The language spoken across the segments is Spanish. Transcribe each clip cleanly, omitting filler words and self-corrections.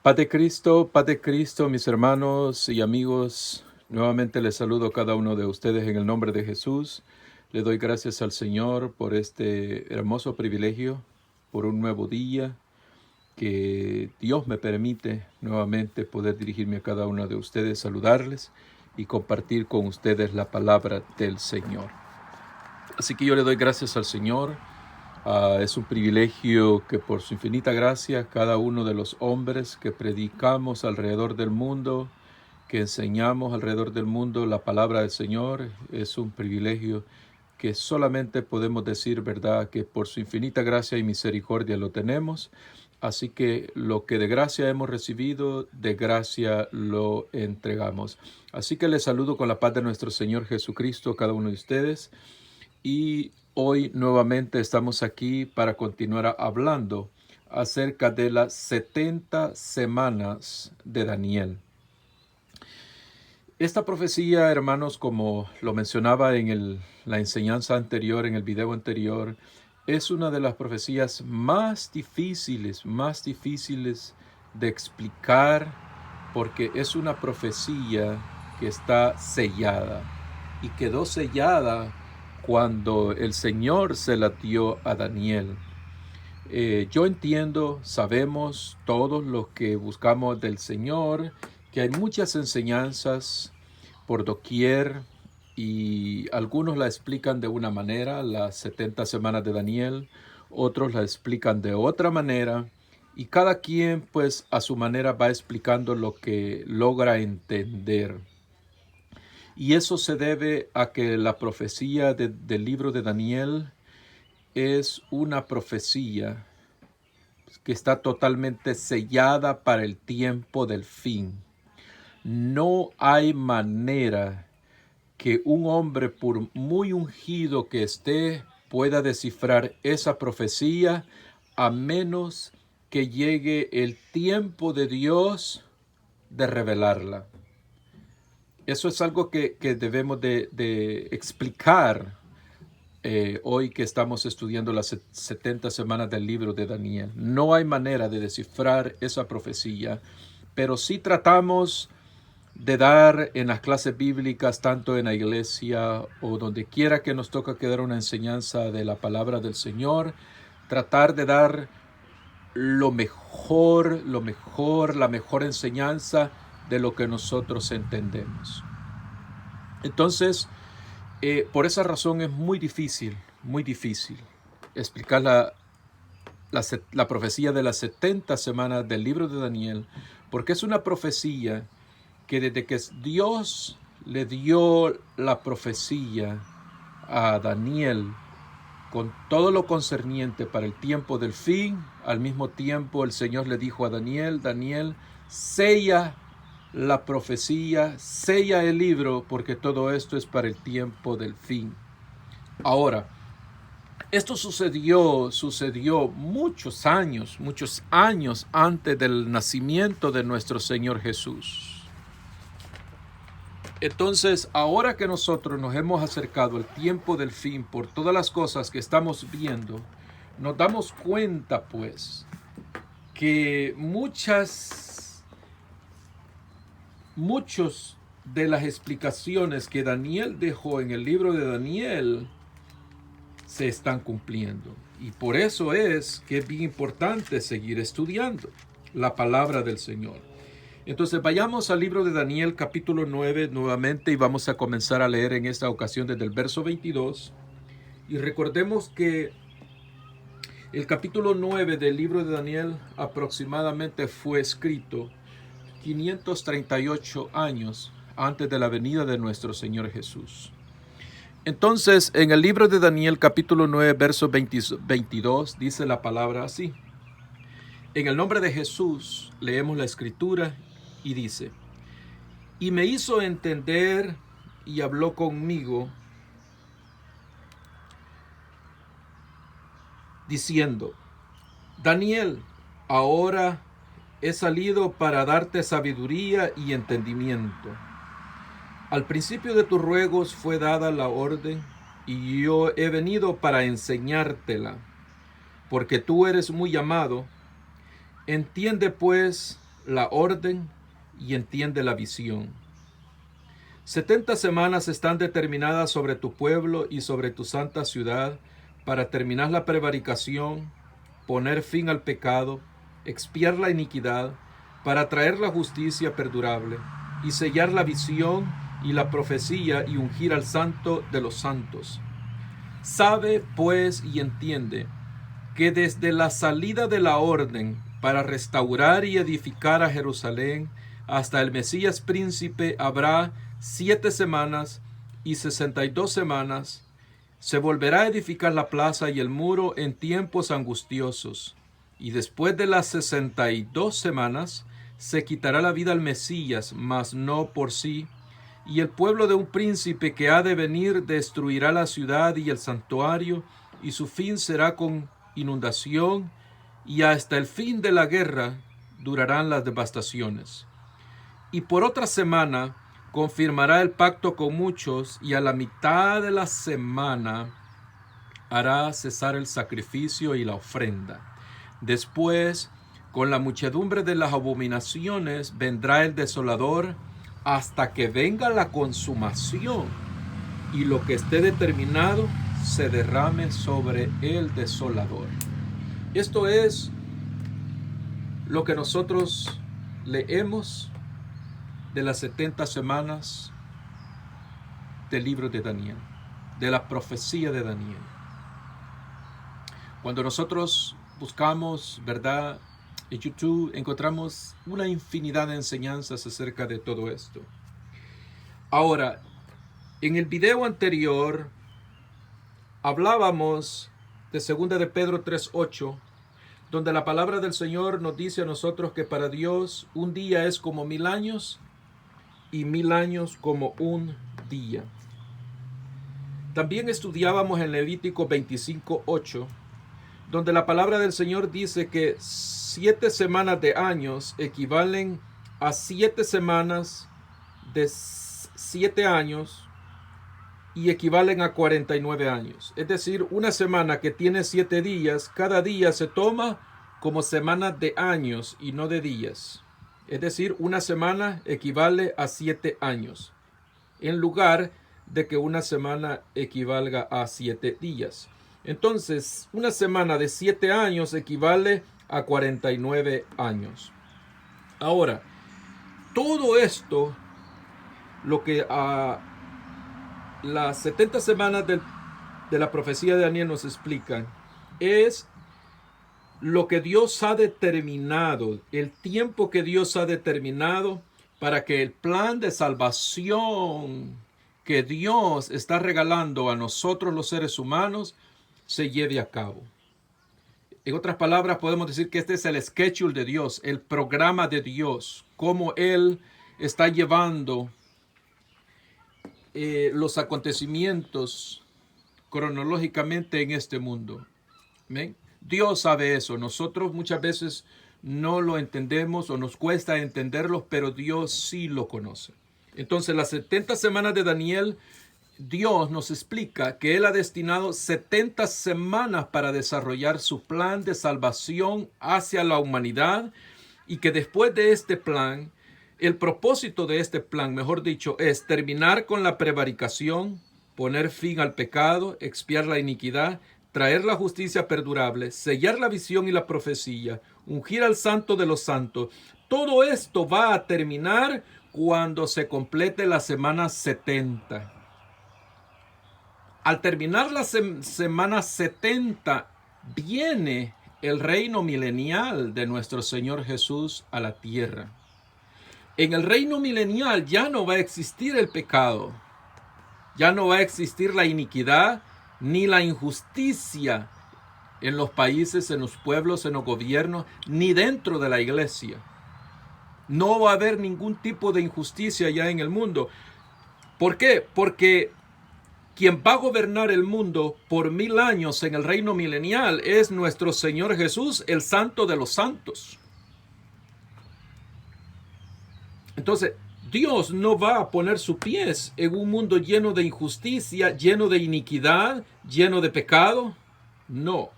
Paz de Cristo, mis hermanos y amigos. Nuevamente les saludo a cada uno de ustedes en el nombre de Jesús. Le doy gracias al Señor por este hermoso privilegio, por un nuevo día que Dios me permite nuevamente poder dirigirme a cada uno de ustedes, saludarles y compartir con ustedes la palabra del Señor. Así que yo le doy gracias al Señor. Es un privilegio que por su infinita gracia cada uno de los hombres que predicamos alrededor del mundo, que enseñamos alrededor del mundo la palabra del Señor, es un privilegio que solamente podemos decir, ¿verdad?, que por su infinita gracia y misericordia lo tenemos. Así que lo que de gracia hemos recibido, de gracia lo entregamos. Así que les saludo con la paz de nuestro Señor Jesucristo a cada uno de ustedes. Y hoy nuevamente estamos aquí para continuar hablando acerca de las 70 semanas de Daniel. Esta profecía, hermanos, como lo mencionaba en la enseñanza anterior, en el video anterior, es una de las profecías más difíciles de explicar, porque es una profecía que está sellada y quedó sellada cuando el Señor se la dio a Daniel. Yo entiendo, sabemos todos los que buscamos del Señor, que hay muchas enseñanzas por doquier y algunos la explican de una manera, las 70 semanas de Daniel, otros la explican de otra manera y cada quien pues a su manera va explicando lo que logra entender. Y eso se debe a que la profecía del libro de Daniel es una profecía que está totalmente sellada para el tiempo del fin. No hay manera que un hombre, por muy ungido que esté, pueda descifrar esa profecía a menos que llegue el tiempo de Dios de revelarla. Eso es algo que debemos de explicar hoy que estamos estudiando las 70 semanas del libro de Daniel. No hay manera de descifrar esa profecía, pero sí tratamos de dar en las clases bíblicas, tanto en la iglesia o donde quiera que nos toca que dar una enseñanza de la palabra del Señor, tratar de dar la mejor enseñanza de lo que nosotros entendemos. Entonces, por esa razón es muy difícil explicar la profecía de las 70 semanas del libro de Daniel, porque es una profecía que desde que Dios le dio la profecía a Daniel con todo lo concerniente para el tiempo del fin, al mismo tiempo el Señor le dijo a Daniel, Daniel, sella la profecía, sella el libro, porque todo esto es para el tiempo del fin. Ahora, esto sucedió muchos años antes del nacimiento de nuestro Señor Jesús. Entonces, ahora que nosotros nos hemos acercado al tiempo del fin por todas las cosas que estamos viendo, nos damos cuenta, pues, que muchos de las explicaciones que Daniel dejó en el libro de Daniel se están cumpliendo. Y por eso es que es bien importante seguir estudiando la palabra del Señor. Entonces vayamos al libro de Daniel capítulo 9 nuevamente y vamos a comenzar a leer en esta ocasión desde el verso 22. Y recordemos que el capítulo 9 del libro de Daniel aproximadamente fue escrito 538 años antes de la venida de nuestro Señor Jesús. Entonces, en el libro de Daniel capítulo 9 verso 22 dice la palabra así. En el nombre de Jesús leemos la escritura y dice: y me hizo entender y habló conmigo, diciendo: Daniel, ahora he salido para darte sabiduría y entendimiento. Al principio de tus ruegos fue dada la orden, y yo he venido para enseñártela, porque tú eres muy amado. Entiende pues la orden y entiende la visión. 70 semanas están determinadas sobre tu pueblo y sobre tu santa ciudad para terminar la prevaricación, poner fin al pecado, expiar la iniquidad, para traer la justicia perdurable y sellar la visión y la profecía y ungir al santo de los santos. Sabe, pues, y entiende que desde la salida de la orden para restaurar y edificar a Jerusalén hasta el Mesías príncipe habrá 7 semanas y 62 semanas. Se volverá a edificar la plaza y el muro en tiempos angustiosos. Y después de las 62 semanas se quitará la vida al Mesías, mas no por sí. Y el pueblo de un príncipe que ha de venir destruirá la ciudad y el santuario, y su fin será con inundación, y hasta el fin de la guerra durarán las devastaciones. Y por otra semana confirmará el pacto con muchos, y a la mitad de la semana hará cesar el sacrificio y la ofrenda. Después, con la muchedumbre de las abominaciones, vendrá el desolador hasta que venga la consumación, y lo que esté determinado se derrame sobre el desolador. Esto es lo que nosotros leemos de las 70 semanas del libro de Daniel, de la profecía de Daniel. Cuando nosotros buscamos, ¿verdad?, en YouTube, encontramos una infinidad de enseñanzas acerca de todo esto. Ahora, en el video anterior hablábamos de 2 de Pedro 3:8, donde la palabra del Señor nos dice a nosotros que para Dios un día es como 1000 años y 1000 años como un día. También estudiábamos en Levítico 25:8, donde la palabra del Señor dice que 7 semanas de años equivalen a 7 semanas de 7 años y equivalen a 49 años. Es decir, una semana que tiene 7 días, cada día se toma como semana de años y no de días. Es decir, una semana equivale a 7 años, en lugar de que una semana equivalga a 7 días. Entonces, una semana de 7 años equivale a 49 años. Ahora, todo esto, lo que las 70 semanas de la profecía de Daniel nos explican, es lo que Dios ha determinado, el tiempo que Dios ha determinado para que el plan de salvación que Dios está regalando a nosotros los seres humanos se lleve a cabo. En otras palabras, podemos decir que este es el schedule de Dios, el programa de Dios, cómo Él está llevando los acontecimientos cronológicamente en este mundo. ¿Ven? Dios sabe eso. Nosotros muchas veces no lo entendemos o nos cuesta entenderlo, pero Dios sí lo conoce. Entonces, las 70 semanas de Daniel, Dios nos explica que Él ha destinado 70 semanas para desarrollar su plan de salvación hacia la humanidad, y que después de este plan, el propósito de este plan, mejor dicho, es terminar con la prevaricación, poner fin al pecado, expiar la iniquidad, traer la justicia perdurable, sellar la visión y la profecía, ungir al santo de los santos. Todo esto va a terminar cuando se complete la semana 70. Al terminar la semana 70, viene el reino milenial de nuestro Señor Jesús a la tierra. En el reino milenial ya no va a existir el pecado, ya no va a existir la iniquidad ni la injusticia en los países, en los pueblos, en los gobiernos, ni dentro de la iglesia. No va a haber ningún tipo de injusticia ya en el mundo. ¿Por qué? Porque quien va a gobernar el mundo por 1000 años en el reino milenial es nuestro Señor Jesús, el Santo de los Santos. Entonces, Dios no va a poner sus pies en un mundo lleno de injusticia, lleno de iniquidad, lleno de pecado. No.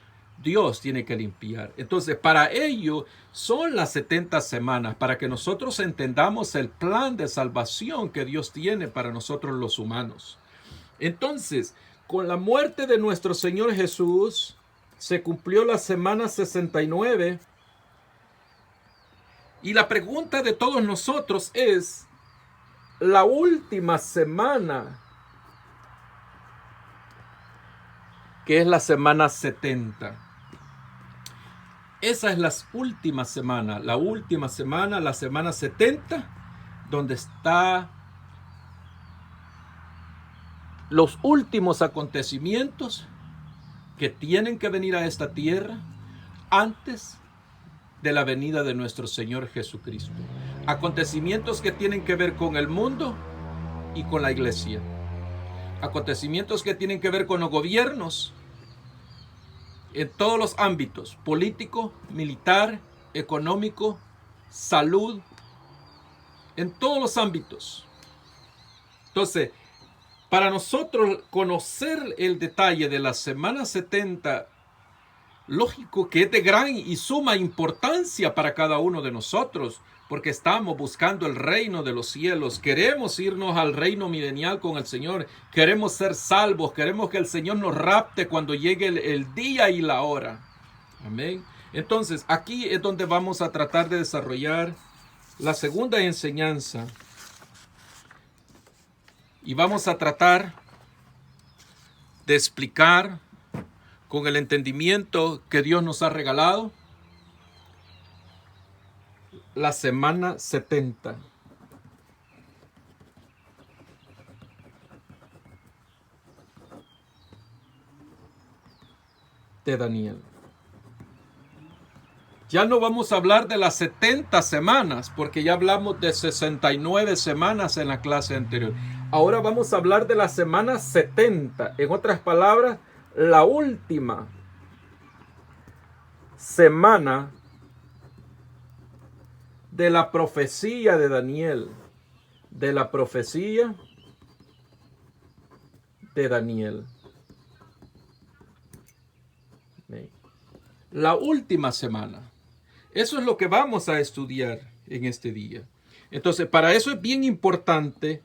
Dios tiene que limpiar. Entonces, para ello son las 70 semanas, para que nosotros entendamos el plan de salvación que Dios tiene para nosotros los humanos. Entonces, con la muerte de nuestro Señor Jesús, se cumplió la semana 69. Y la pregunta de todos nosotros es, la última semana, que es la semana 70. Esa es la última semana, la semana 70, donde está los últimos acontecimientos que tienen que venir a esta tierra antes de la venida de nuestro Señor Jesucristo. Acontecimientos que tienen que ver con el mundo y con la iglesia. Acontecimientos que tienen que ver con los gobiernos en todos los ámbitos: político, militar, económico, salud, en todos los ámbitos. Entonces, para nosotros conocer el detalle de la semana 70, lógico que es de gran y suma importancia para cada uno de nosotros, porque estamos buscando el reino de los cielos. Queremos irnos al reino milenial con el Señor. Queremos ser salvos. Queremos que el Señor nos rapte cuando llegue el día y la hora. Amén. Entonces, aquí es donde vamos a tratar de desarrollar la segunda enseñanza. Y vamos a tratar de explicar con el entendimiento que Dios nos ha regalado la semana 70. De Daniel. Ya no vamos a hablar de las 70 semanas, porque ya hablamos de 69 semanas en la clase anterior. Ahora vamos a hablar de la semana 70. En otras palabras, la última semana de la profecía de Daniel. De la profecía de Daniel. La última semana. Eso es lo que vamos a estudiar en este día. Entonces, para eso es bien importante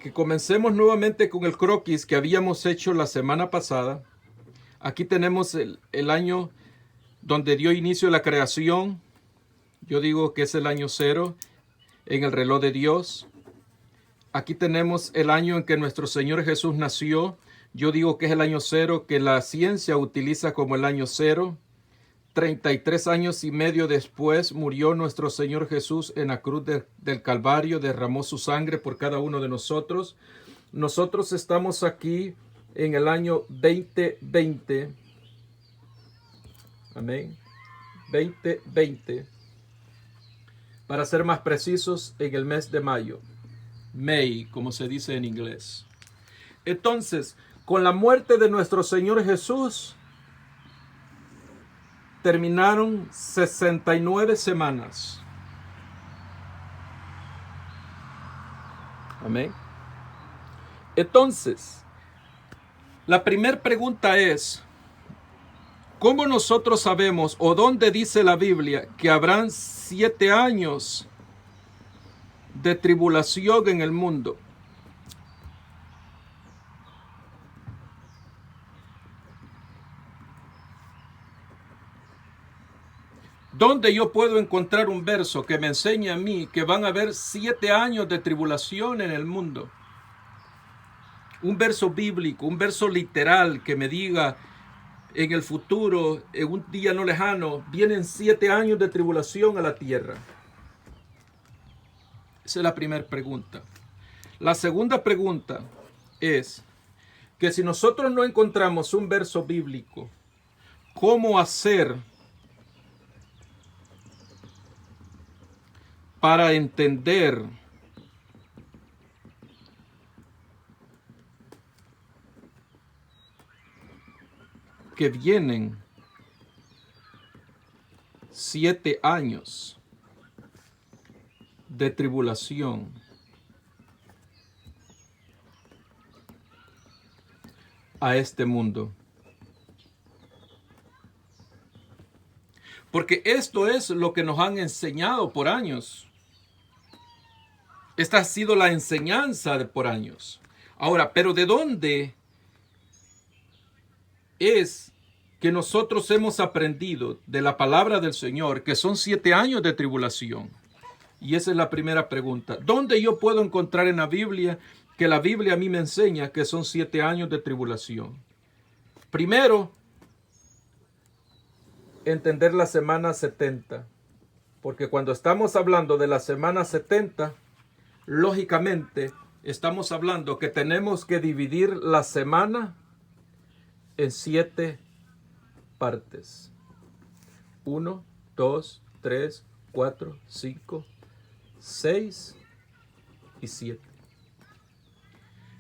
que comencemos nuevamente con el croquis que habíamos hecho la semana pasada. Aquí tenemos el año donde dio inicio la creación. Yo digo que es el año 0 en el reloj de Dios. Aquí tenemos el año en que nuestro Señor Jesús nació. Yo digo que es el año 0, que la ciencia utiliza como el año 0. 33 años y medio después murió nuestro Señor Jesús en la cruz del Calvario, derramó su sangre por cada uno de nosotros. Nosotros estamos aquí en el año 2020. Amén. 2020. Para ser más precisos, en el mes de mayo. May, como se dice en inglés. Entonces, con la muerte de nuestro Señor Jesús, terminaron 69 semanas. Amén. Entonces, la primera pregunta es, ¿cómo nosotros sabemos o dónde dice la Biblia que habrán 7 años de tribulación en el mundo? ¿Dónde yo puedo encontrar un verso que me enseñe a mí que van a haber 7 años de tribulación en el mundo? Un verso bíblico, un verso literal que me diga en el futuro, en un día no lejano, vienen 7 años de tribulación a la tierra. Esa es la primera pregunta. La segunda pregunta es que si nosotros no encontramos un verso bíblico, ¿cómo hacer para entender que vienen 7 años de tribulación a este mundo? Porque esto es lo que nos han enseñado por años. Esta ha sido la enseñanza por años. Ahora, pero ¿de dónde es que nosotros hemos aprendido de la palabra del Señor que son 7 años de tribulación? Y esa es la primera pregunta. ¿Dónde yo puedo encontrar en la Biblia que la Biblia a mí me enseña que son 7 años de tribulación? Primero, entender la semana 70. Porque cuando estamos hablando de la semana 70, lógicamente estamos hablando que tenemos que dividir la semana en 7 partes. 1, 2, 3, 4, 5, 6 y 7.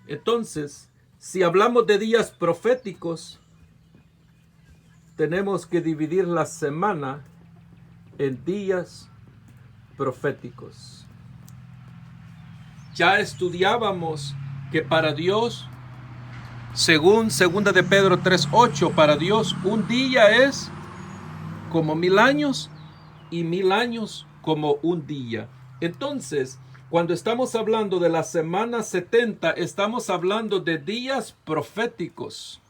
Entonces, si hablamos de días proféticos, tenemos que dividir la semana en días proféticos. Ya estudiábamos que para Dios, según 2 de Pedro 3:8, para Dios un día es como 1000 años y 1000 años como un día. Entonces, cuando estamos hablando de la semana 70, estamos hablando de días proféticos,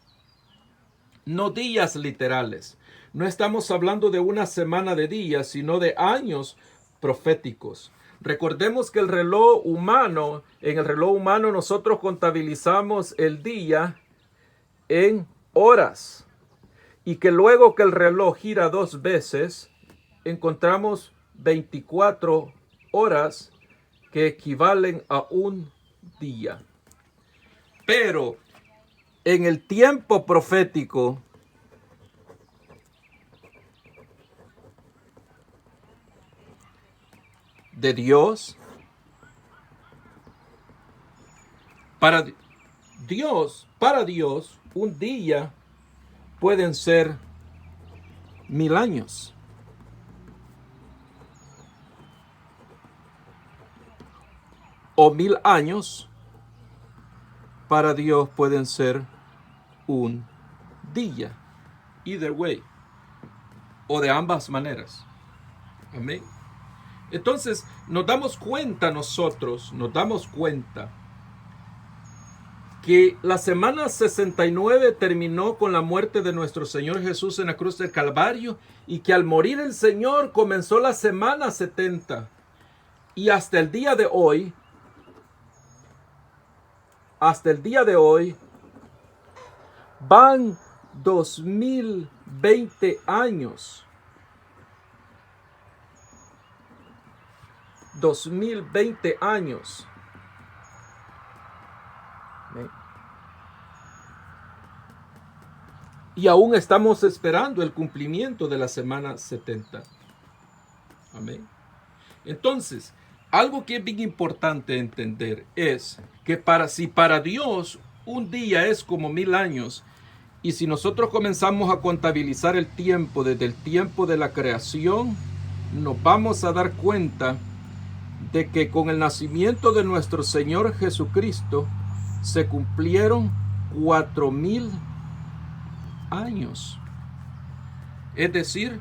no días literales. No estamos hablando de una semana de días, sino de años proféticos. Recordemos que en el reloj humano nosotros contabilizamos el día en horas. Y que luego que el reloj gira 2 veces, encontramos 24 horas que equivalen a un día. Pero en el tiempo profético, de Dios, para Dios, un día pueden ser 1000 años. O 1000 años para Dios pueden ser un día. Either way. O de ambas maneras. Amén. Entonces, nos damos cuenta que la semana 69 terminó con la muerte de nuestro Señor Jesús en la cruz del Calvario, y que al morir el Señor comenzó la semana 70. Y hasta el día de hoy, van 2020 años. 2020 años. Y aún estamos esperando el cumplimiento de la semana 70. Amén. Entonces, algo que es bien importante entender es que si para Dios un día es como 1000 años, y si nosotros comenzamos a contabilizar el tiempo desde el tiempo de la creación, nos vamos a dar cuenta de que con el nacimiento de nuestro Señor Jesucristo se cumplieron 4000 años. Es decir,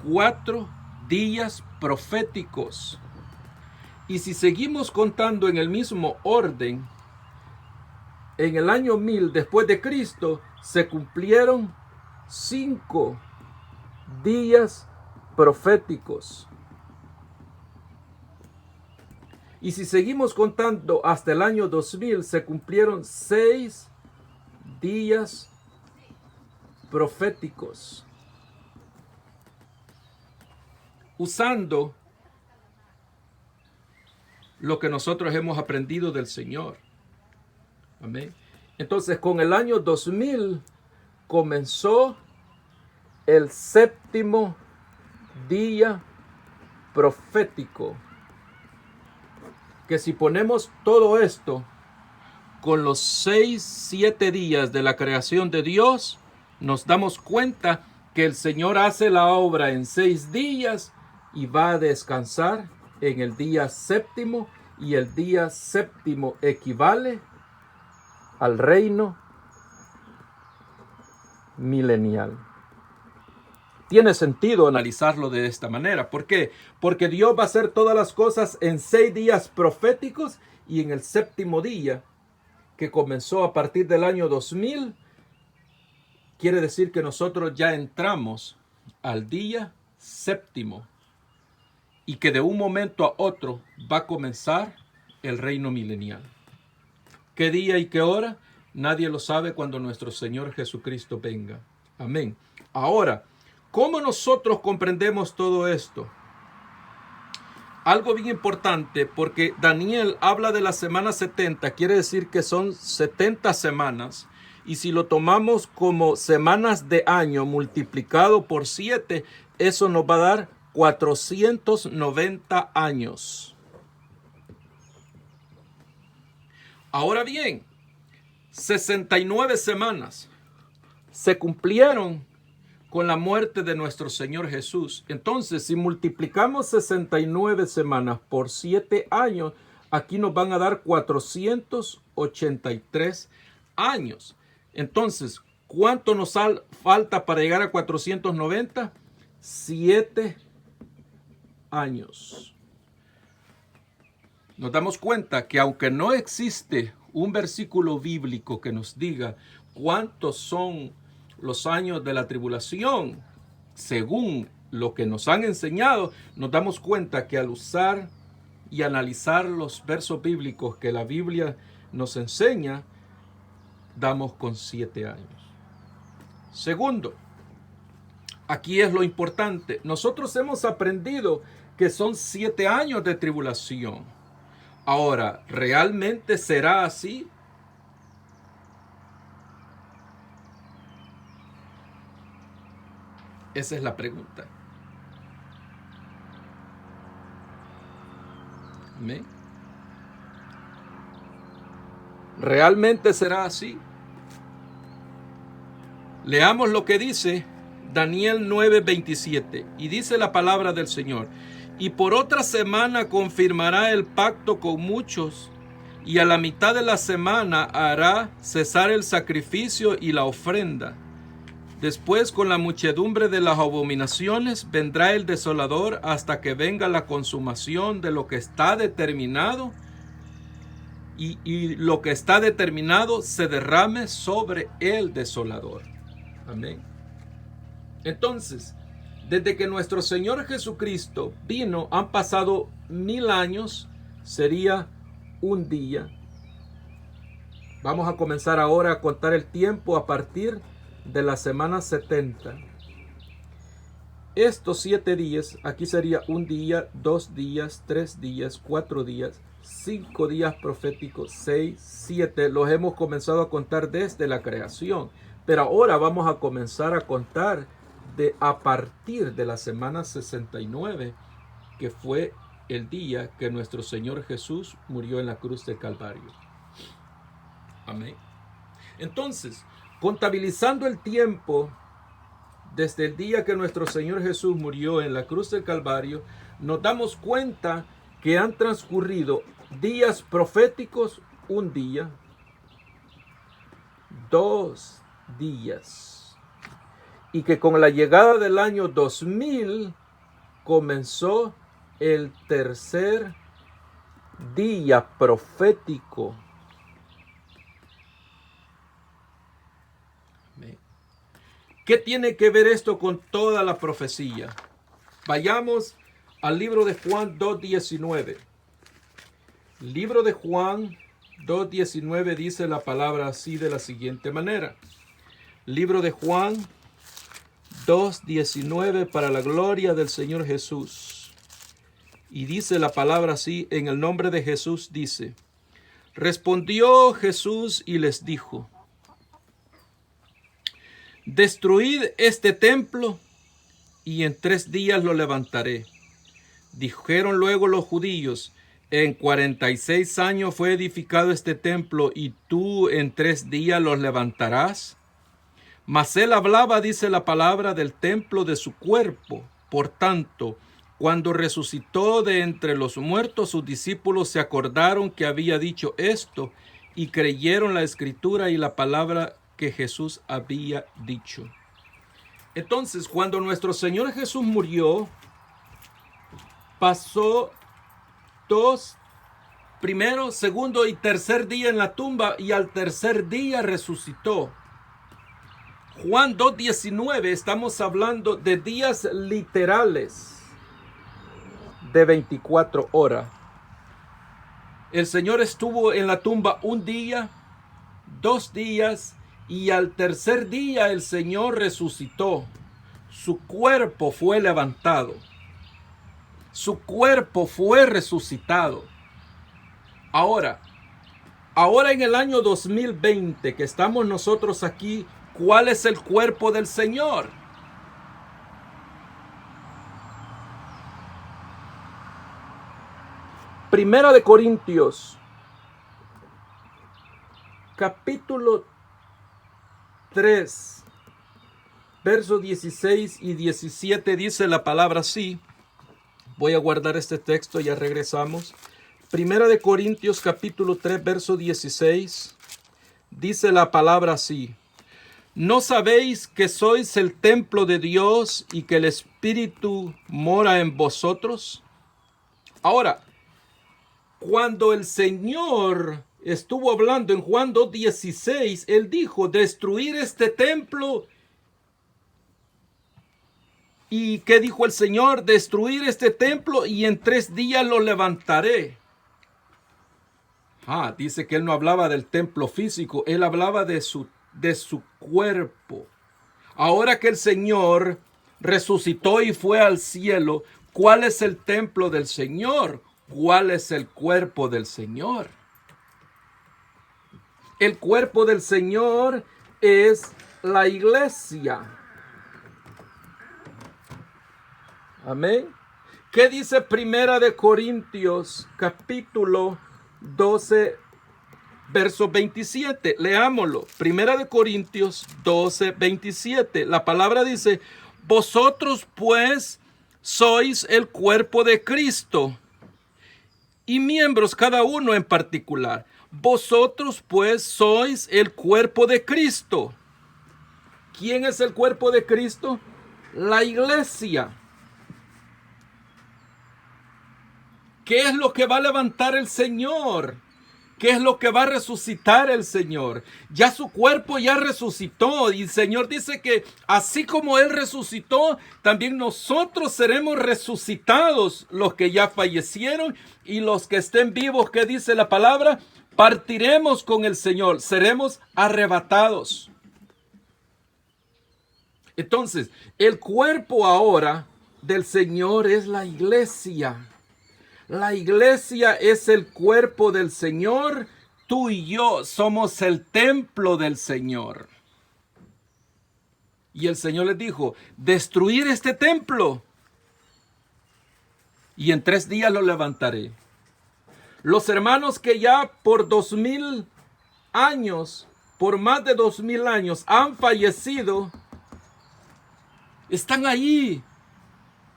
4 días proféticos. Y si seguimos contando en el mismo orden, en el año 1000 después de Cristo se cumplieron 5 días proféticos. Y si seguimos contando hasta el año 2000, se cumplieron 6 días proféticos. Usando lo que nosotros hemos aprendido del Señor. Amén. Entonces, con el año 2000 comenzó el 7º día profético. Que si ponemos todo esto con los 7 días de la creación de Dios, nos damos cuenta que el Señor hace la obra en 6 días y va a descansar en el día 7º, y el día 7º equivale al reino milenial. tiene sentido analizarlo de esta manera. ¿Por qué? Porque Dios va a hacer todas las cosas en 6 días proféticos y en el séptimo día, que comenzó a partir del año 2000, quiere decir que nosotros ya entramos al día séptimo y que de un momento a otro va a comenzar el reino milenial. ¿Qué día y qué hora? Nadie lo sabe cuando nuestro Señor Jesucristo venga. Amén. Ahora, ¿cómo nosotros comprendemos todo esto? Algo bien importante, porque Daniel habla de la semana 70, quiere decir que son 70 semanas, y si lo tomamos como semanas de año multiplicado por 7, eso nos va a dar 490 años. Ahora bien, 69 semanas se cumplieron con la muerte de nuestro Señor Jesús. Entonces, si multiplicamos 69 semanas por 7 años, aquí nos van a dar 483 años. Entonces, ¿cuánto nos falta para llegar a 490? 7 años. Nos damos cuenta que aunque no existe un versículo bíblico que nos diga cuántos son los años de la tribulación, según lo que nos han enseñado, nos damos cuenta que al usar y analizar los versos bíblicos que la Biblia nos enseña, damos con 7 años. Segundo, aquí es lo importante. Nosotros hemos aprendido que son 7 años de tribulación. Ahora, ¿realmente será así? Esa es la pregunta. ¿Amén? ¿Realmente será así? Leamos lo que dice Daniel 9:27. Y dice la palabra del Señor: y por otra semana confirmará el pacto con muchos, y a la mitad de la semana hará cesar el sacrificio y la ofrenda. Después, con la muchedumbre de las abominaciones, vendrá el desolador hasta que venga la consumación de lo que está determinado, y lo que está determinado se derrame sobre el desolador. Amén. Entonces, desde que nuestro Señor Jesucristo vino, han pasado 1000 años, sería un día. Vamos a comenzar ahora a contar el tiempo a partir de la semana 70. Estos 7 días, aquí sería un día, 2 días, 3 días, 4 días, 5 días proféticos, 6, 7, los hemos comenzado a contar desde la creación. Pero ahora vamos a comenzar a contar a partir de la semana 69, que fue el día que nuestro Señor Jesús murió en la cruz del Calvario. Amén. Entonces, contabilizando el tiempo desde el día que nuestro Señor Jesús murió en la cruz del Calvario, nos damos cuenta que han transcurrido días proféticos, un día, 2 días, y que con la llegada del año 2000 comenzó el tercer día profético. ¿Qué tiene que ver esto con toda la profecía? Vayamos al libro de Juan 2:19. Libro de Juan 2:19 dice la palabra así de la siguiente manera. Libro de Juan 2:19, para la gloria del Señor Jesús. Y dice la palabra así, en el nombre de Jesús dice: respondió Jesús y les dijo: destruid este templo y en 3 días lo levantaré. Dijeron luego los judíos: en 46 años fue edificado este templo, y tú en 3 días lo levantarás. Mas él hablaba, dice la palabra, del templo de su cuerpo. Por tanto, cuando resucitó de entre los muertos, sus discípulos se acordaron que había dicho esto, y creyeron la escritura y la palabra que Jesús había dicho. Entonces, cuando nuestro Señor Jesús murió, pasó primero, segundo y tercer día en la tumba, y al tercer día resucitó. Juan 2:19, estamos hablando de días literales de 24 horas. El Señor estuvo en la tumba un día, 2 días, y al tercer día el Señor resucitó. Su cuerpo fue levantado. Su cuerpo fue resucitado. Ahora en el año 2020 que estamos nosotros aquí, ¿cuál es el cuerpo del Señor? Primera de Corintios, capítulo 3, versos 16 y 17, dice la palabra así. Voy a guardar este texto, ya regresamos. Primera de Corintios, capítulo 3, verso 16, dice la palabra así. ¿No sabéis que sois el templo de Dios y que el Espíritu mora en vosotros? Ahora, cuando el Señor estuvo hablando en Juan 2:16, Él dijo, destruir este templo. ¿Y qué dijo el Señor? Destruir este templo y en 3 días lo levantaré. Dice que Él no hablaba del templo físico, Él hablaba de su cuerpo. Ahora que el Señor resucitó y fue al cielo, ¿cuál es el templo del Señor? ¿Cuál es el cuerpo del Señor? El cuerpo del Señor es la iglesia. Amén. ¿Qué dice Primera de Corintios, capítulo 12, verso 27? Leámoslo. Primera de Corintios 12, 27. La palabra dice, vosotros pues sois el cuerpo de Cristo y miembros cada uno en particular. Vosotros pues sois el cuerpo de Cristo. ¿Quién es el cuerpo de Cristo? La iglesia. ¿Qué es lo que va a levantar el Señor? ¿Qué es lo que va a resucitar el Señor? Ya su cuerpo ya resucitó y el Señor dice que así como Él resucitó, también nosotros seremos resucitados, los que ya fallecieron y los que estén vivos. ¿Qué dice la palabra? Partiremos con el Señor, seremos arrebatados. Entonces, el cuerpo ahora del Señor es la iglesia. La iglesia es el cuerpo del Señor. Tú y yo somos el templo del Señor. Y el Señor les dijo, destruir este templo y en 3 días lo levantaré. Los hermanos que ya por 2000 años, por más de 2000 años han fallecido, están ahí.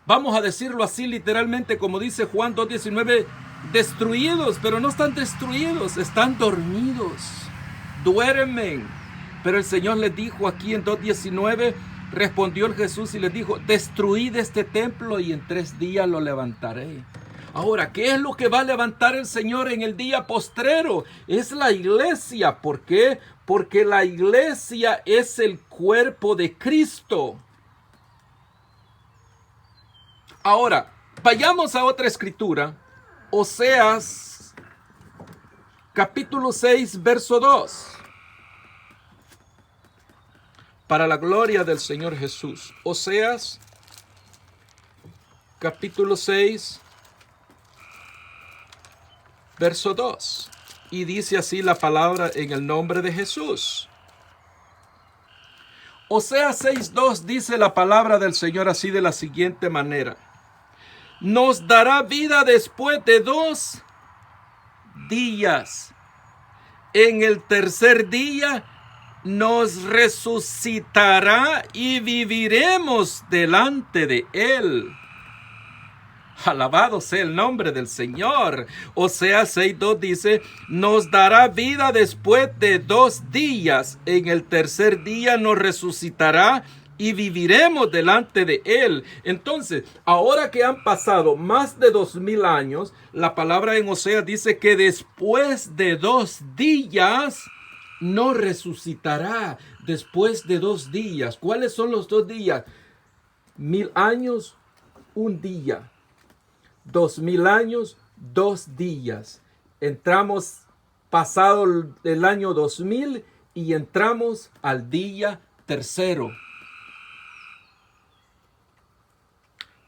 Vamos a decirlo así literalmente, como dice Juan 2:19, destruidos, pero no están destruidos, están dormidos, duermen. Pero el Señor les dijo aquí en 2:19, respondió el Jesús y les dijo, destruid este templo y en 3 días lo levantaré. Ahora, ¿qué es lo que va a levantar el Señor en el día postrero? Es la iglesia. ¿Por qué? Porque la iglesia es el cuerpo de Cristo. Ahora, vayamos a otra escritura, Oseas, capítulo 6, verso 2. Para la gloria del Señor Jesús. Oseas, capítulo 6, verso 2. Y dice así la palabra en el nombre de Jesús. Oseas 6:2 dice la palabra del Señor así de la siguiente manera. Nos dará vida después de 2 días. En el tercer día nos resucitará y viviremos delante de Él. Alabado sea el nombre del Señor. Oseas 6:2 dice, nos dará vida después de 2 días. En el tercer día nos resucitará y viviremos delante de Él. Entonces, ahora que han pasado más de 2000 años, la palabra en Oseas dice que después de 2 días no resucitará. Después de 2 días. ¿Cuáles son los 2 días? 1000 años, 1 día. 2000 años, 2 días. Entramos pasado el año 2000 y entramos al día tercero.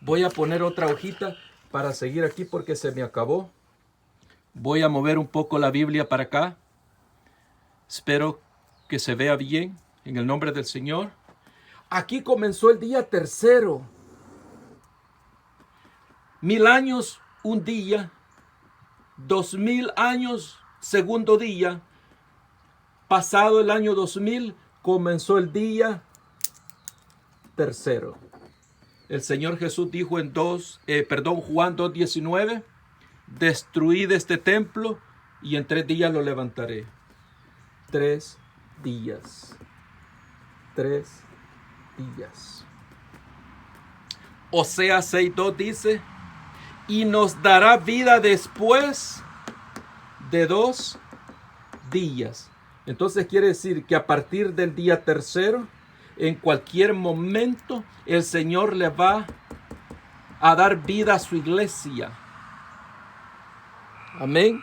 Voy a poner otra hojita para seguir aquí porque se me acabó. Voy a mover un poco la Biblia para acá. Espero que se vea bien en el nombre del Señor. Aquí comenzó el día tercero. 1000 años, 1 día. 2000 años, segundo día. Pasado el año 2000, comenzó el día tercero. El Señor Jesús dijo en Juan 2:19, destruid este templo y en 3 días lo levantaré. 3 días. 3 días. Oseas 6:2 dice, y nos dará vida después de 2 días. Entonces quiere decir que a partir del día tercero, en cualquier momento, el Señor le va a dar vida a su iglesia. Amén.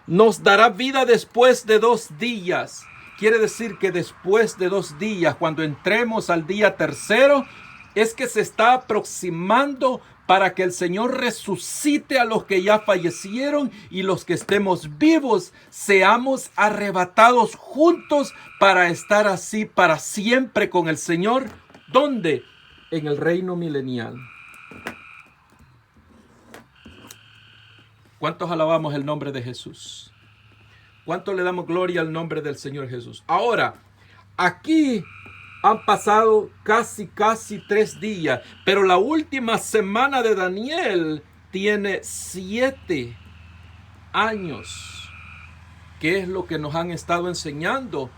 Nos dará vida después de 2 días. Quiere decir que después de 2 días, cuando entremos al día tercero, es que se está aproximando para que el Señor resucite a los que ya fallecieron y los que estemos vivos seamos arrebatados juntos para estar así para siempre con el Señor. ¿Dónde? En el reino milenial. ¿Cuántos alabamos el nombre de Jesús? ¿Cuánto le damos gloria al nombre del Señor Jesús? Ahora, aquí han pasado casi 3 días, pero la última semana de Daniel tiene 7 años, que es lo que nos han estado enseñando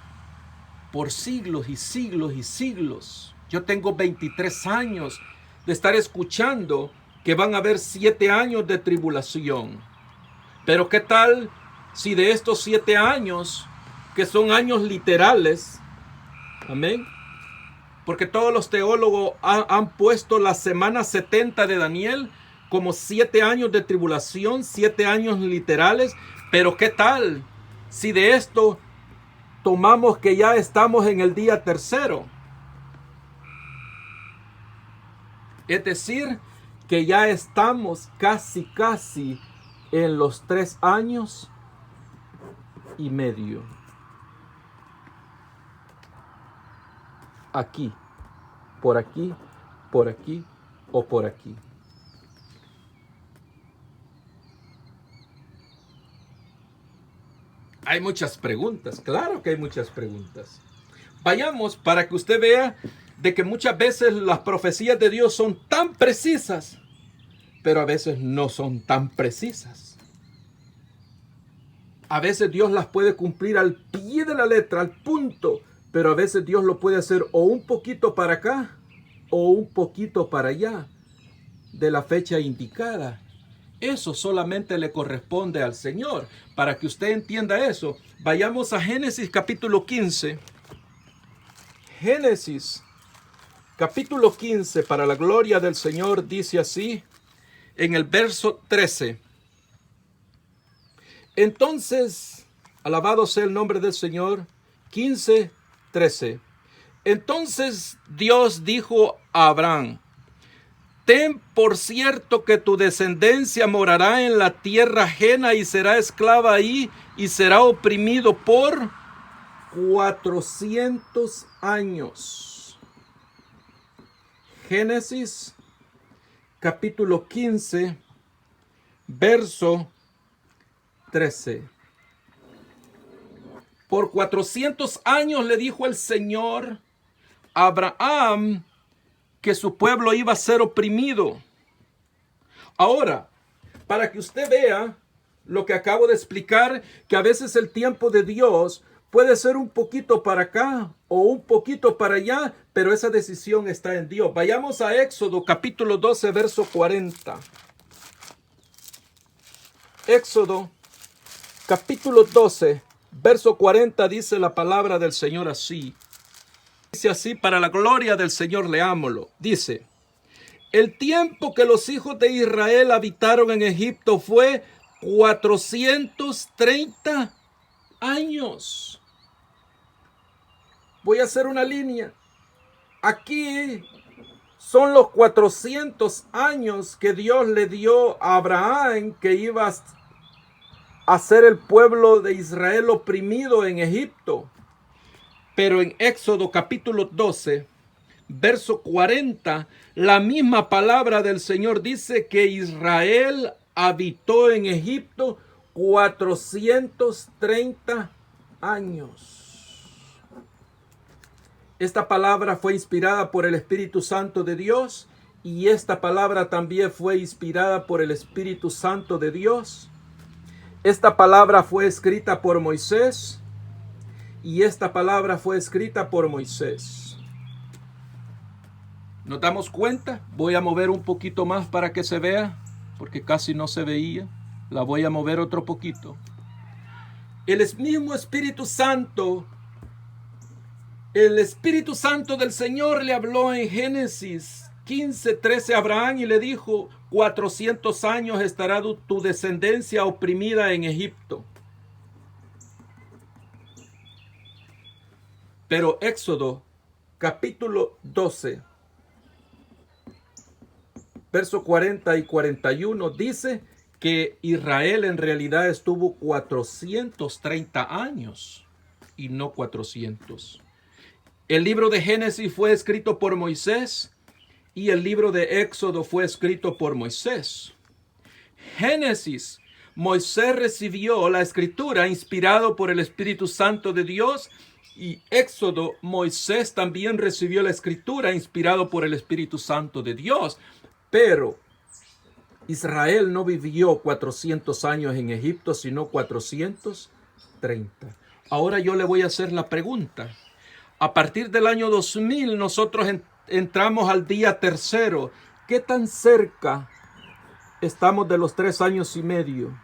por siglos y siglos y siglos. Yo tengo 23 años de estar escuchando que van a haber 7 años de tribulación. Pero ¿qué tal si de estos 7 años, que son años literales, amén? Porque todos los teólogos han puesto la semana 70 de Daniel como 7 años de tribulación, 7 años literales. Pero ¿qué tal si de esto tomamos que ya estamos en el día tercero? Es decir, que ya estamos casi en los 3 años y medio. Aquí, por aquí o por aquí. Hay muchas preguntas, claro que hay muchas preguntas. Vayamos para que usted vea de que muchas veces las profecías de Dios son tan precisas, pero a veces no son tan precisas. A veces Dios las puede cumplir al pie de la letra, al punto, pero a veces Dios lo puede hacer o un poquito para acá o un poquito para allá de la fecha indicada. Eso solamente le corresponde al Señor. Para que usted entienda eso, vayamos a Génesis capítulo 15. Génesis capítulo 15, para la gloria del Señor, dice así, en el verso 13. Entonces, alabado sea el nombre del Señor, 15:13. Entonces Dios dijo a Abraham, ten por cierto que tu descendencia morará en la tierra ajena y será esclava ahí y será oprimido por 400 años. Génesis capítulo 15, verso 13. Por 400 años le dijo el Señor a Abraham que su pueblo iba a ser oprimido. Ahora, para que usted vea lo que acabo de explicar, que a veces el tiempo de Dios Puede ser un poquito para acá o un poquito para allá, pero esa decisión está en Dios. Vayamos a Éxodo capítulo 12, verso 40. Éxodo capítulo 12, verso 40 dice la palabra del Señor así. Dice así: para la gloria del Señor leámoslo. Dice: el tiempo que los hijos de Israel habitaron en Egipto fue 430 años. Voy a hacer una línea. Aquí son los 400 años que Dios le dio a Abraham, que iba a ser el pueblo de Israel oprimido en Egipto. Pero en Éxodo capítulo 12, verso 40, la misma palabra del Señor dice que Israel habitó en Egipto 430 años. Esta palabra fue inspirada por el Espíritu Santo de Dios, y esta palabra también fue inspirada por el Espíritu Santo de Dios. Esta palabra fue escrita por Moisés, y esta palabra fue escrita por Moisés. ¿Nos damos cuenta? Voy a mover un poquito más para que se vea, porque casi no se veía. La voy a mover otro poquito. El mismo Espíritu Santo, el Espíritu Santo del Señor le habló en Génesis 15:13 a Abraham y le dijo: 400 años estará tu descendencia oprimida en Egipto. Pero Éxodo capítulo 12, verso 40 y 41 dice que Israel en realidad estuvo 430 años y no 400. El libro de Génesis fue escrito por Moisés y el libro de Éxodo fue escrito por Moisés. Génesis, Moisés recibió la escritura inspirado por el Espíritu Santo de Dios, y Éxodo, Moisés también recibió la escritura inspirado por el Espíritu Santo de Dios. Pero Israel no vivió 400 años en Egipto, sino 430. Ahora yo le voy a hacer la pregunta. A partir del año 2000 nosotros entramos al día tercero. ¿Qué tan cerca estamos de los 3 años y medio?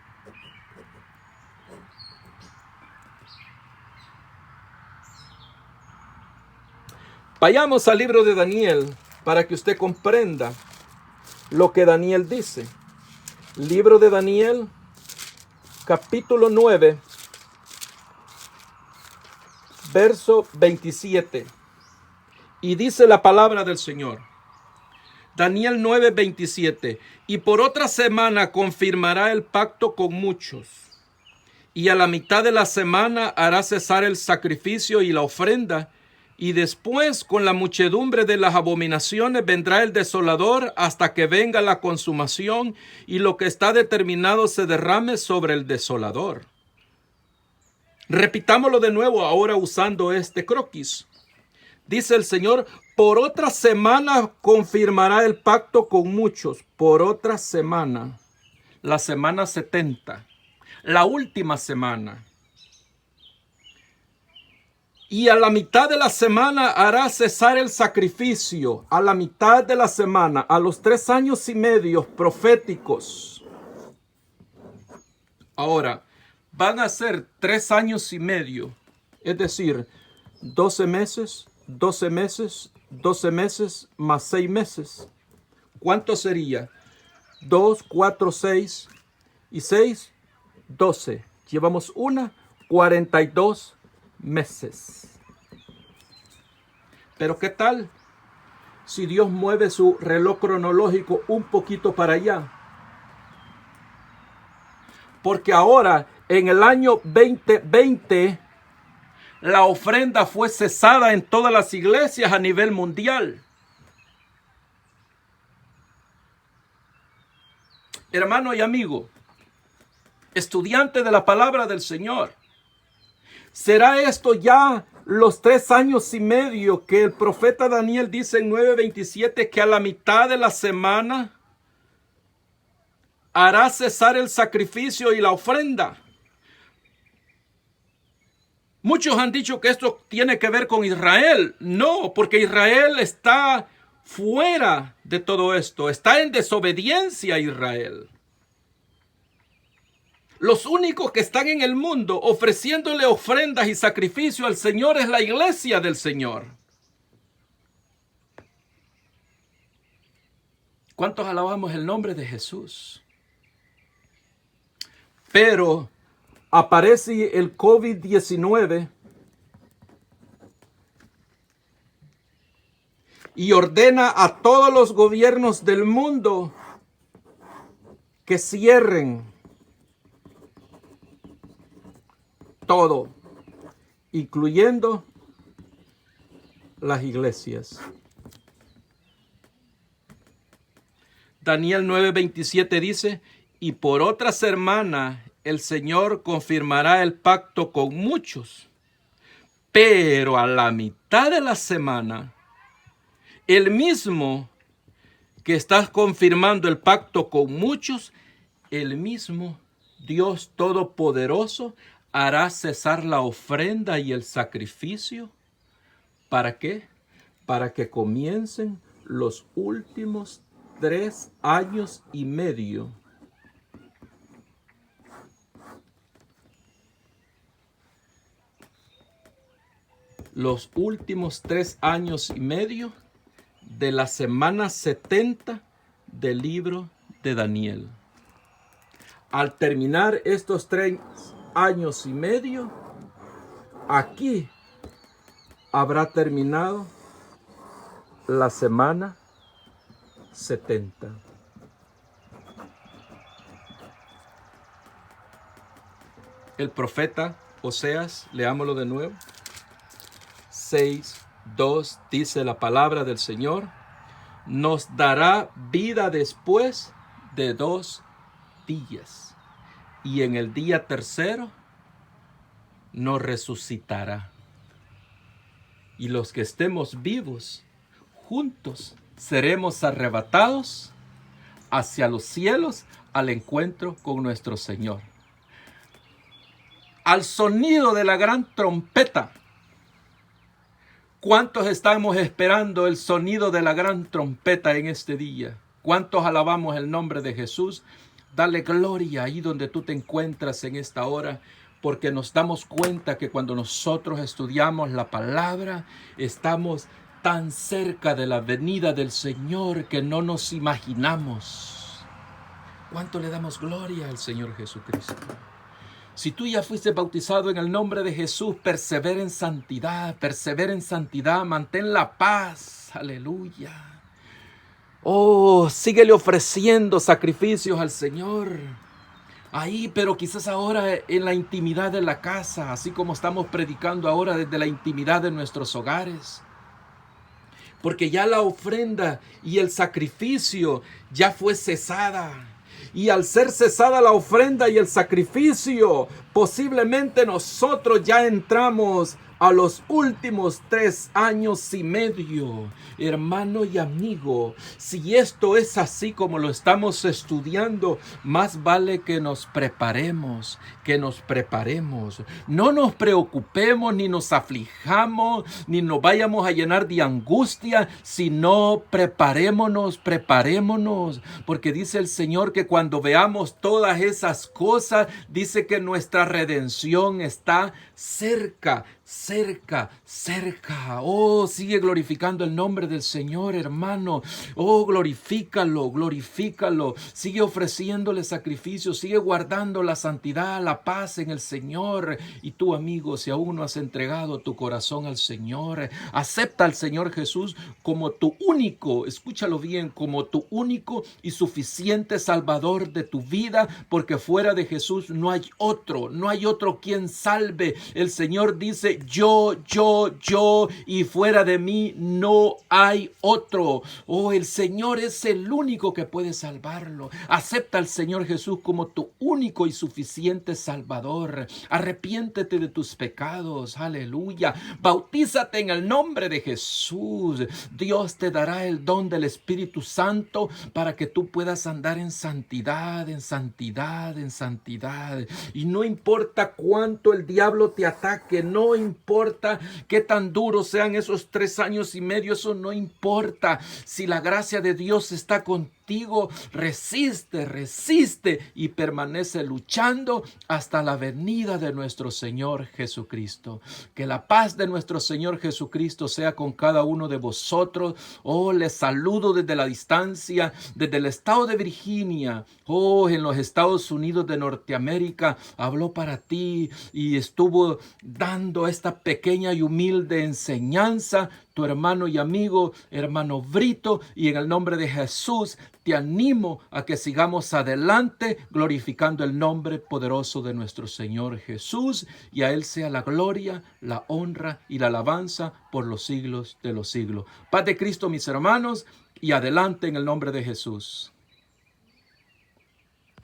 Vayamos al libro de Daniel para que usted comprenda lo que Daniel dice. Libro de Daniel, capítulo 9, verso 27. Y dice la palabra del Señor. Daniel 9, 27. Y por otra semana confirmará el pacto con muchos. Y a la mitad de la semana hará cesar el sacrificio y la ofrenda. Y después, con la muchedumbre de las abominaciones, vendrá el desolador hasta que venga la consumación y lo que está determinado se derrame sobre el desolador. Repitámoslo de nuevo ahora usando este croquis. Dice el Señor: por otra semana confirmará el pacto con muchos. Por otra semana. La semana 70. La última semana. Y a la mitad de la semana hará cesar el sacrificio. A la mitad de la semana, a los 3 años y medio proféticos. Ahora, van a ser 3 años y medio. Es decir, 12 meses, 12 meses, 12 meses más 6 meses. ¿Cuánto sería? 2, 4, 6 y 6, 12. Llevamos 42 meses. Pero ¿qué tal si Dios mueve su reloj cronológico un poquito para allá? Porque ahora, en el año 2020, la ofrenda fue cesada en todas las iglesias a nivel mundial. Hermano y amigo, estudiante de la palabra del Señor, ¿será esto ya los 3 años y medio que el profeta Daniel dice en 9:27 que a la mitad de la semana hará cesar el sacrificio y la ofrenda? Muchos han dicho que esto tiene que ver con Israel. No, porque Israel está fuera de todo esto. Está en desobediencia a Israel. Los únicos que están en el mundo ofreciéndole ofrendas y sacrificio al Señor es la iglesia del Señor. ¿Cuántos alabamos el nombre de Jesús? Pero aparece el COVID-19 y ordena a todos los gobiernos del mundo que cierren todo, incluyendo las iglesias. Daniel 9:27 dice, y por otra semana el Señor confirmará el pacto con muchos, pero a la mitad de la semana, el mismo que está confirmando el pacto con muchos, el mismo Dios Todopoderoso hará cesar la ofrenda y el sacrificio. ¿Para qué? Para que comiencen los últimos 3 años y medio los últimos 3 años y medio de la semana 70 del libro de Daniel. Al terminar estos 3 años y medio, aquí habrá terminado la semana 70. El profeta Oseas, leámoslo de nuevo. 6:2 dice la palabra del Señor: nos dará vida después de 2 días, y en el día tercero nos resucitará. Y los que estemos vivos, juntos seremos arrebatados hacia los cielos al encuentro con nuestro Señor. Al sonido de la gran trompeta. ¿Cuántos estamos esperando el sonido de la gran trompeta en este día? ¿Cuántos alabamos el nombre de Jesús? Dale gloria ahí donde tú te encuentras en esta hora, porque nos damos cuenta que cuando nosotros estudiamos la palabra, estamos tan cerca de la venida del Señor que no nos imaginamos. ¿Cuánto le damos gloria al Señor Jesucristo? Si tú ya fuiste bautizado en el nombre de Jesús, persevera en santidad, mantén la paz, aleluya. Oh, síguele ofreciendo sacrificios al Señor. Ahí, pero quizás ahora en la intimidad de la casa, así como estamos predicando ahora desde la intimidad de nuestros hogares. Porque ya la ofrenda y el sacrificio ya fue cesada. Y al ser cesada la ofrenda y el sacrificio, posiblemente nosotros ya entramos a los últimos 3 años y medio. Hermano y amigo, si esto es así como lo estamos estudiando, más vale que nos preparemos, No nos preocupemos, ni nos aflijamos, ni nos vayamos a llenar de angustia, sino preparémonos, porque dice el Señor que cuando veamos todas esas cosas, dice que nuestra redención está cerca. Oh, sigue glorificando el nombre del Señor, hermano. Oh, glorifícalo. Sigue ofreciéndole sacrificios, sigue guardando la santidad, la paz en el Señor. Y tú, amigo, si aún no has entregado tu corazón al Señor, acepta al Señor Jesús como tu único, escúchalo bien, como tu único y suficiente Salvador de tu vida, porque fuera de Jesús no hay otro quien salve. El Señor dice: yo, y fuera de mí no hay otro. Oh, el Señor es el único que puede salvarlo. Acepta al Señor Jesús como tu único y suficiente Salvador. Arrepiéntete de tus pecados. Aleluya. Bautízate en el nombre de Jesús. Dios te dará el don del Espíritu Santo para que tú puedas andar en santidad, en santidad, en santidad. Y no importa cuánto el diablo te ataque, no importa qué tan duros sean esos 3 años y medio, eso no importa. Si la gracia de Dios está contigo, resiste y permanece luchando hasta la venida de nuestro Señor Jesucristo. Que la paz de nuestro Señor Jesucristo sea con cada uno de vosotros. Oh, les saludo desde la distancia, desde el estado de Virginia. Oh, en los Estados Unidos de Norteamérica, habló para ti y estuvo dando esta pequeña y humilde enseñanza tu hermano y amigo, hermano Brito, y en el nombre de Jesús te animo a que sigamos adelante glorificando el nombre poderoso de nuestro Señor Jesús, y a Él sea la gloria, la honra y la alabanza por los siglos de los siglos. Paz de Cristo, mis hermanos, y adelante en el nombre de Jesús.